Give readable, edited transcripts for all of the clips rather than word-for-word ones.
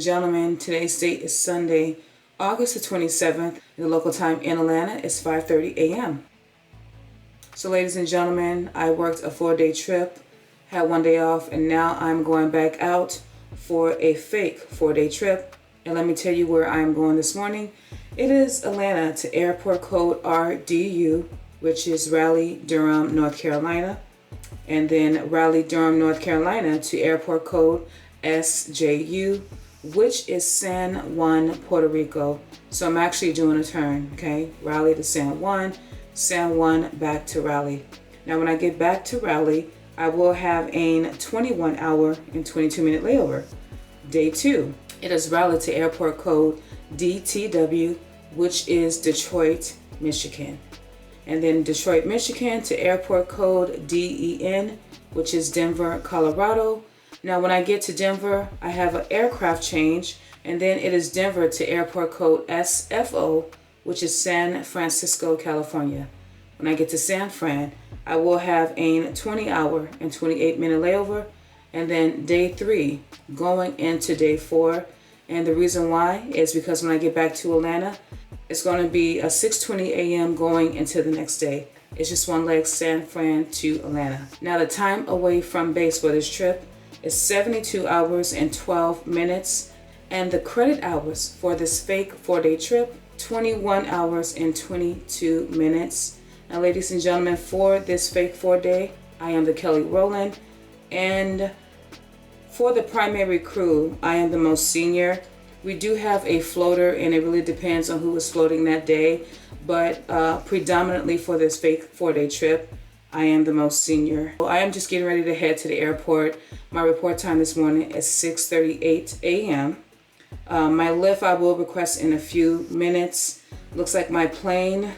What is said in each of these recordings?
gentlemen, today's date is Sunday, August the 27th. The local time in Atlanta is 5:30 a.m. So ladies and gentlemen, I worked a 4-day trip, had 1 day off, and now I'm going back out for a fake 4-day trip. And let me tell you where I'm going this morning. It is Atlanta to airport code RDU, which is Raleigh Durham, North Carolina. And then Raleigh Durham, North Carolina to airport code SJU, which is San Juan, Puerto Rico. So I'm actually doing a turn, okay? Raleigh to San Juan back to Raleigh. Now when I get back to Raleigh, I will have a 21-hour and 22-minute layover. Day 2, it is Raleigh to airport code DTW, which is Detroit, Michigan. And then Detroit, Michigan to airport code DEN, which is Denver, Colorado. Now when I get to Denver, I have an aircraft change, and then it is Denver to airport code SFO, which is San Francisco, California. When I get to San Fran, I will have a 20-hour and 28-minute layover, and then day 3 going into day 4. And the reason why is because when I get back to Atlanta, it's going to be a 6:20 a.m. going into the next day. It's just one leg, San Fran to Atlanta. Now the time away from base for this trip is 72 hours and 12 minutes. And the credit hours for this fake 4-day trip, 21 hours and 22 minutes. Now, ladies and gentlemen, for this fake 4-day, I am the Kelly Rowland. And for the primary crew, I am the most senior. We do have a floater, and it really depends on who is floating that day. But predominantly for this fake 4-day trip, I am the most senior. I am just getting ready to head to the airport. My report time this morning is 6:38 a.m. My lift I will request in a few minutes. Looks like my plane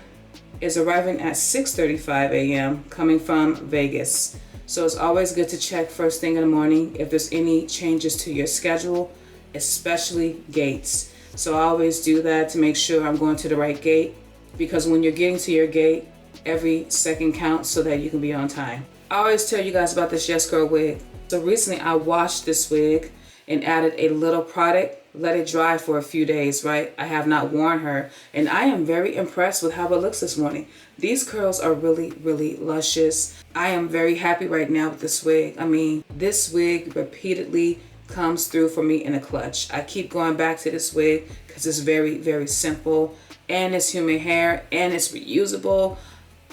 is arriving at 6:35 a.m. coming from Vegas. So it's always good to check first thing in the morning if there's any changes to your schedule, especially gates. So I always do that to make sure I'm going to the right gate, because when you're getting to your gate, every second counts so that you can be on time. I always tell you guys about this Yes Girl wig. So recently I washed this wig and added a little product, let it dry for a few days, right? I have not worn her, and I am very impressed with how it looks this morning. These curls are really, really luscious. I am very happy right now with this wig. I mean, this wig repeatedly comes through for me in a clutch. I keep going back to this wig because it's very, very simple, and it's human hair, and it's reusable.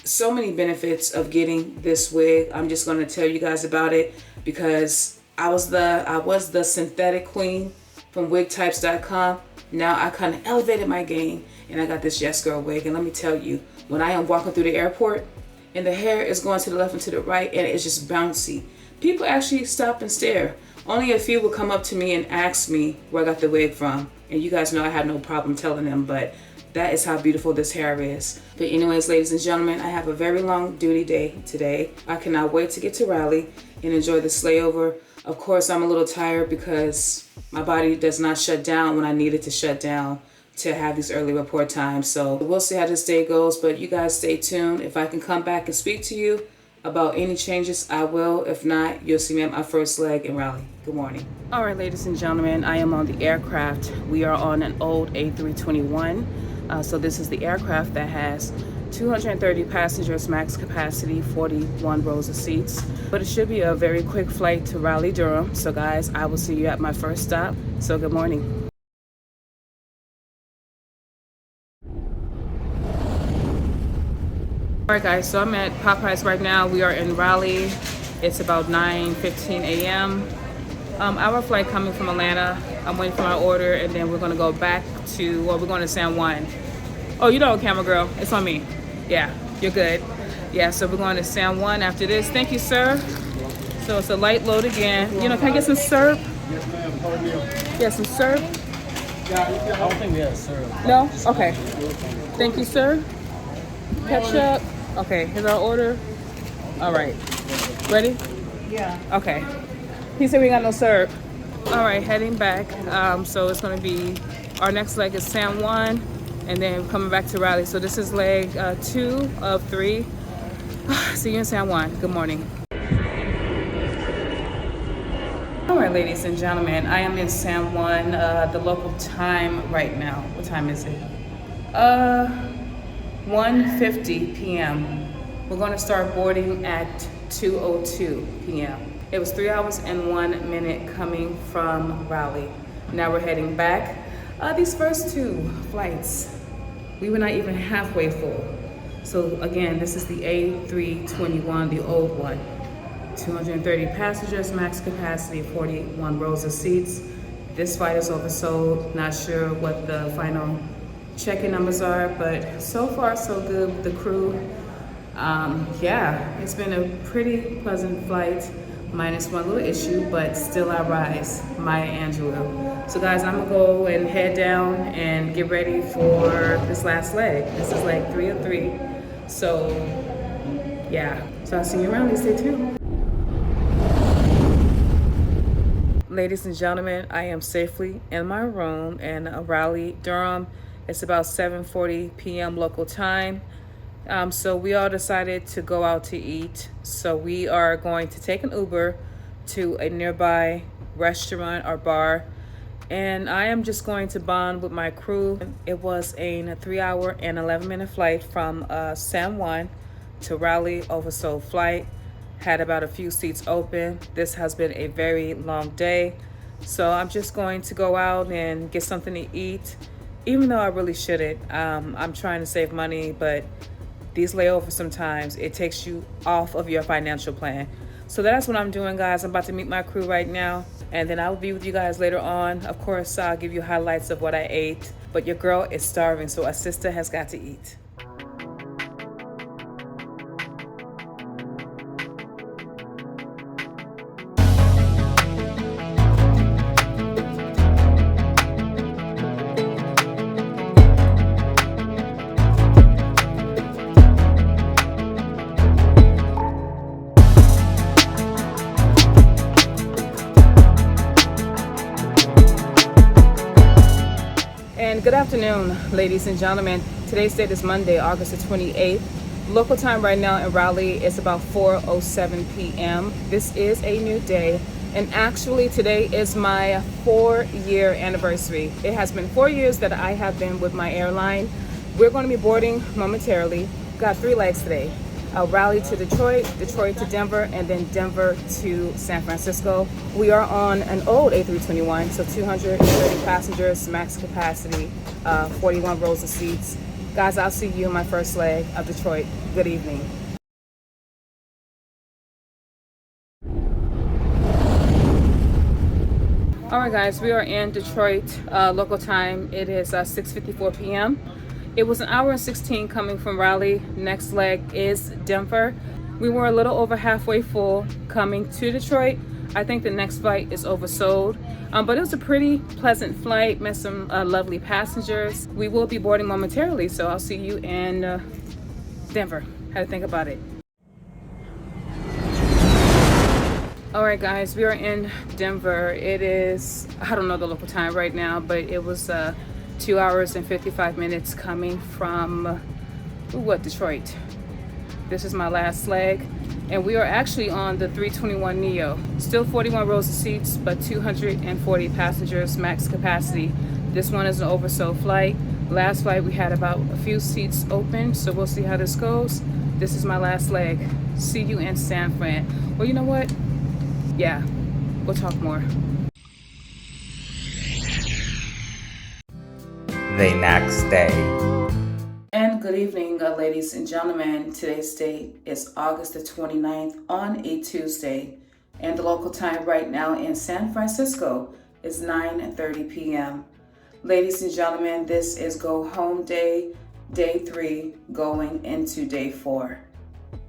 So many benefits of getting this wig. I'm just going to tell you guys about it because I was the synthetic queen from wigtypes.com. Now I kind of elevated my game, and I got this Yes Girl wig. And let me tell you, when I am walking through the airport and the hair is going to the left and to the right and it's just bouncy, people actually stop and stare. Only a few will come up to me and ask me where I got the wig from. And you guys know I had no problem telling them, but that is how beautiful this hair is. But anyways, ladies and gentlemen, I have a very long duty day today. I cannot wait to get to Raleigh and enjoy this layover. Of course, I'm a little tired because my body does not shut down when I need it to shut down to have these early report times. So we'll see how this day goes, but you guys stay tuned. If I can come back and speak to you about any changes, I will. If not, you'll see me at my first leg in Raleigh. Good morning. All right, ladies and gentlemen, I am on the aircraft. We are on an old A321. So this is the aircraft that has 230 passengers, max capacity, 41 rows of seats. But it should be a very quick flight to Raleigh Durham. So guys, I will see you at my first stop. So good morning. All right guys, so I'm at Popeyes right now. We are in Raleigh. It's about 9:15 a.m. Our flight coming from Atlanta. I'm waiting for my order, and then we're gonna go back to, well, we're going to San Juan. Oh, you know, camera girl, it's on me. Yeah, you're good. Yeah, so we're going to San Juan after this. Thank you, sir. So it's a light load again. You know, can I get some syrup? Yes, ma'am. Yeah, some syrup? I don't think we have syrup. No? Okay. Thank you, sir. Ketchup. Okay, here's our order. All right. Ready? Yeah. Okay. He said we got no syrup. All right, heading back. So it's going to be, our next leg is San Juan, and then coming back to Raleigh. So this is leg 2 of 3. See you in San Juan. Good morning. All right, ladies and gentlemen, I am in San Juan, the local time right now. What time is it? 1:50 p.m. We're going to start boarding at 2:02 p.m. It was 3 hours and 1 minute coming from Raleigh. Now we're heading back. These first two flights, we were not even halfway full. So again, this is the A321, the old one. 230 passengers, max capacity, 41 rows of seats. This flight is oversold. Not sure what the final check-in numbers are, but so far so good with the crew. Yeah, it's been a pretty pleasant flight, minus one little issue, but still I rise, Maya Angelou. So guys, I'm gonna go and head down and get ready for this last leg. This is like 3 of 3. So yeah, so I'll see you around. Stay tuned. Ladies and gentlemen, I am safely in my room in Raleigh, Durham. It's about 7:40 p.m. local time. So we all decided to go out to eat. So we are going to take an Uber to a nearby restaurant or bar. And I am just going to bond with my crew. It was a 3 hour and 11 minute flight from San Juan to Raleigh, oversold flight. Had about a few seats open. This has been a very long day. So I'm just going to go out and get something to eat, even though I really shouldn't. I'm trying to save money, but these layovers sometimes, it takes you off of your financial plan. So that's what I'm doing, guys. I'm about to meet my crew right now, and then I will be with you guys later on. Of course, I'll give you highlights of what I ate, but your girl is starving, so a sister has got to eat. And good afternoon, ladies and gentlemen. Today's date is Monday, August the 28th. Local time right now in Raleigh is about 4:07 p.m. This is a new day, and actually today is my 4-year anniversary. It has been 4 years that I have been with my airline. We're going to be boarding momentarily. Got 3 legs today. Raleigh to Detroit, Detroit to Denver, and then Denver to San Francisco. We are on an old A321, so 230 passengers, max capacity, 41 rows of seats. Guys, I'll see you in my first leg of Detroit. Good evening. All right, guys, we are in Detroit, local time. It is 6:54 p.m. It was 1 hour and 16 coming from Raleigh. Next leg is Denver. We were a little over halfway full coming to Detroit. I think the next flight is oversold, but it was a pretty pleasant flight. Met some lovely passengers. We will be boarding momentarily, so I'll see you in Denver. How to think about it. All right, guys, we are in Denver. It is, I don't know the local time right now, but it was 2 hours and 55 minutes coming from Detroit. This is my last leg, and we are actually on the 321 Neo. Still 41 rows of seats, but 240 passengers, max capacity. This one is an oversold flight. Last flight we had about a few seats open, so we'll see how this goes. This is my last leg. See you in San Fran. Well, you know what? Yeah, we'll talk more. The next day. And good evening, ladies and gentlemen. Today's date is August the 29th on a Tuesday, and the local time right now in San Francisco is 9:30 p.m. Ladies and gentlemen, this is go home day, day 3, going into day 4.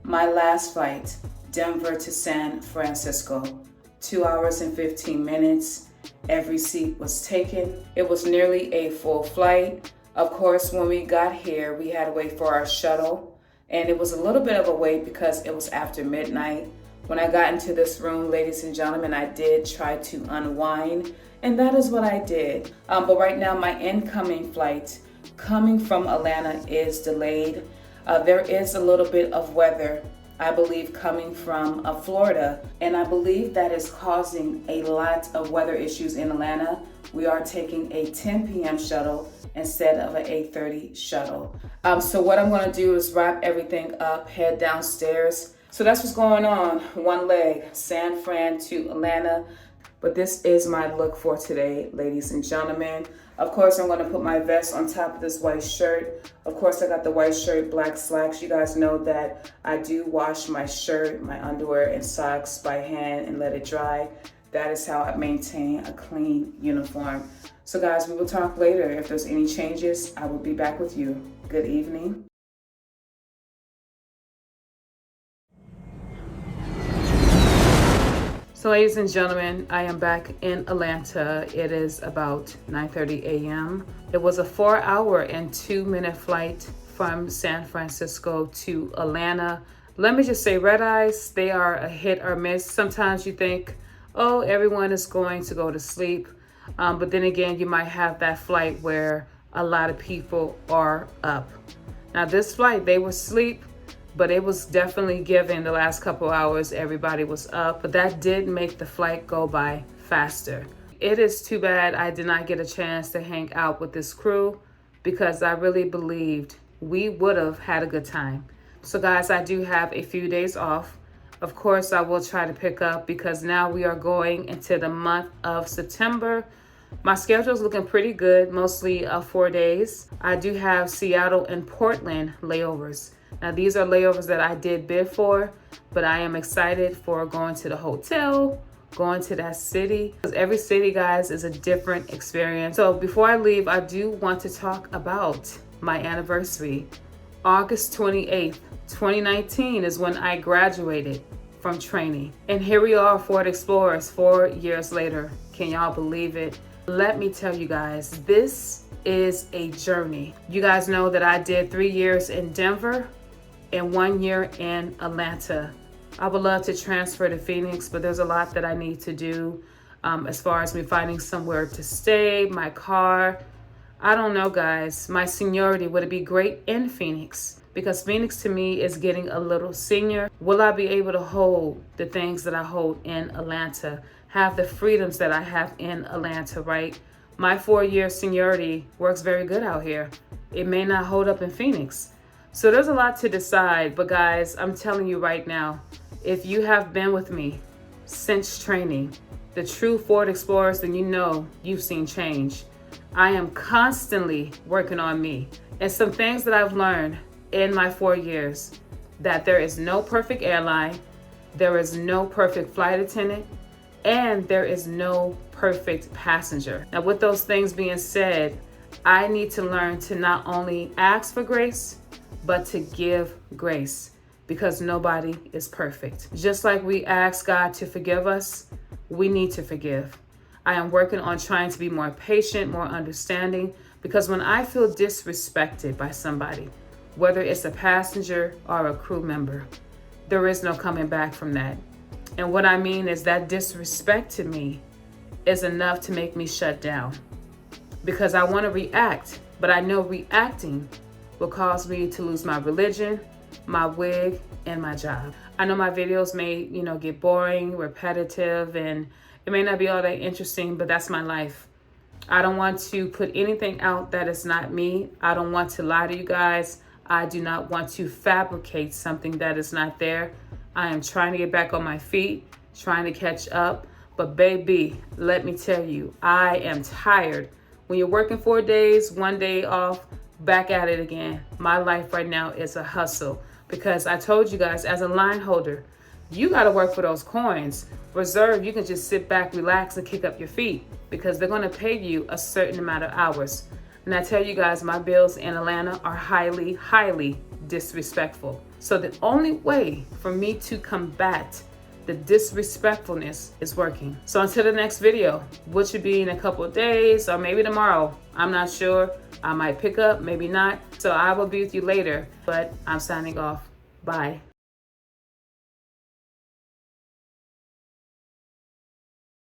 My last flight, Denver to San Francisco, 2 hours and 15 minutes. Every seat was taken. It was nearly a full flight. Of course, when we got here, we had to wait for our shuttle, and it was a little bit of a wait because it was after midnight. When I got into this room, ladies and gentlemen, I did try to unwind, and that is what I did. But right now, my incoming flight coming from Atlanta is delayed. There is a little bit of weather I believe coming from Florida, and I believe that is causing a lot of weather issues in Atlanta. We are taking a 10 p.m. shuttle instead of an 8:30 shuttle. So what I'm gonna do is wrap everything up, head downstairs. So that's what's going on. One leg, San Fran to Atlanta. But this is my look for today, ladies and gentlemen. Of course, I'm gonna put my vest on top of this white shirt. Of course, I got the white shirt, black slacks. You guys know that I do wash my shirt, my underwear, and socks by hand and let it dry. That is how I maintain a clean uniform. So guys, we will talk later. If there's any changes, I will be back with you. Good evening. So ladies and gentlemen, I am back in Atlanta. It is about 9:30 a.m. It was a 4-hour and 2-minute flight from San Francisco to Atlanta. Let me just say, red eyes, they are a hit or miss. Sometimes you think, oh, everyone is going to go to sleep. But then again, you might have that flight where a lot of people are up. Now this flight, they were asleep, but it was definitely given the last couple hours, everybody was up, but that did make the flight go by faster. It is too bad I did not get a chance to hang out with this crew because I really believed we would have had a good time. So guys, I do have a few days off. Of course, I will try to pick up because now we are going into the month of September. My schedule is looking pretty good, mostly 4 days. I do have Seattle and Portland layovers. Now these are layovers that I did bid for, but I am excited for going to the hotel, going to that city. Because every city, guys, is a different experience. So before I leave, I do want to talk about my anniversary. August 28th, 2019 is when I graduated from training. And here we are, Ford Explorers, 4 years later. Can y'all believe it? Let me tell you guys, this is a journey. You guys know that I did 3 years in Denver and 1 year in Atlanta. I would love to transfer to Phoenix, but there's a lot that I need to do as far as me finding somewhere to stay, my car. I don't know, guys. My seniority, would it be great in Phoenix? Because Phoenix to me is getting a little senior. Will I be able to hold the things that I hold in Atlanta? Have the freedoms that I have in Atlanta, right? My 4-year seniority works very good out here. It may not hold up in Phoenix. So there's a lot to decide, but guys, I'm telling you right now, if you have been with me since training, the true Ford Explorers, then you know you've seen change. I am constantly working on me. And some things that I've learned in my 4 years, that there is no perfect airline, there is no perfect flight attendant, and there is no perfect passenger. Now, with those things being said, I need to learn to not only ask for grace, but to give grace, because nobody is perfect. Just like we ask God to forgive us, we need to forgive. I am working on trying to be more patient, more understanding, because when I feel disrespected by somebody, whether it's a passenger or a crew member, there is no coming back from that. And what I mean is that disrespect to me is enough to make me shut down, because I want to react, but I know reacting will cause me to lose my religion, my wig, and my job. I know my videos may, get boring, repetitive, and it may not be all that interesting, but that's my life. I don't want to put anything out that is not me. I don't want to lie to you guys. I do not want to fabricate something that is not there. I am trying to get back on my feet, trying to catch up. But baby, let me tell you, I am tired. When you're working 4 days, 1 day off, back at it again. My life right now is a hustle, because I told you guys, as a line holder, you got to work for those coins. Reserve, you can just sit back, relax, and kick up your feet, because they're going to pay you a certain amount of hours. And I tell you guys, my bills in Atlanta are highly, highly disrespectful. So the only way for me to combat the disrespectfulness is working. So until the next video, which should be in a couple of days or maybe tomorrow, I'm not sure. I might pick up, maybe not. So I will be with you later, but I'm signing off. Bye.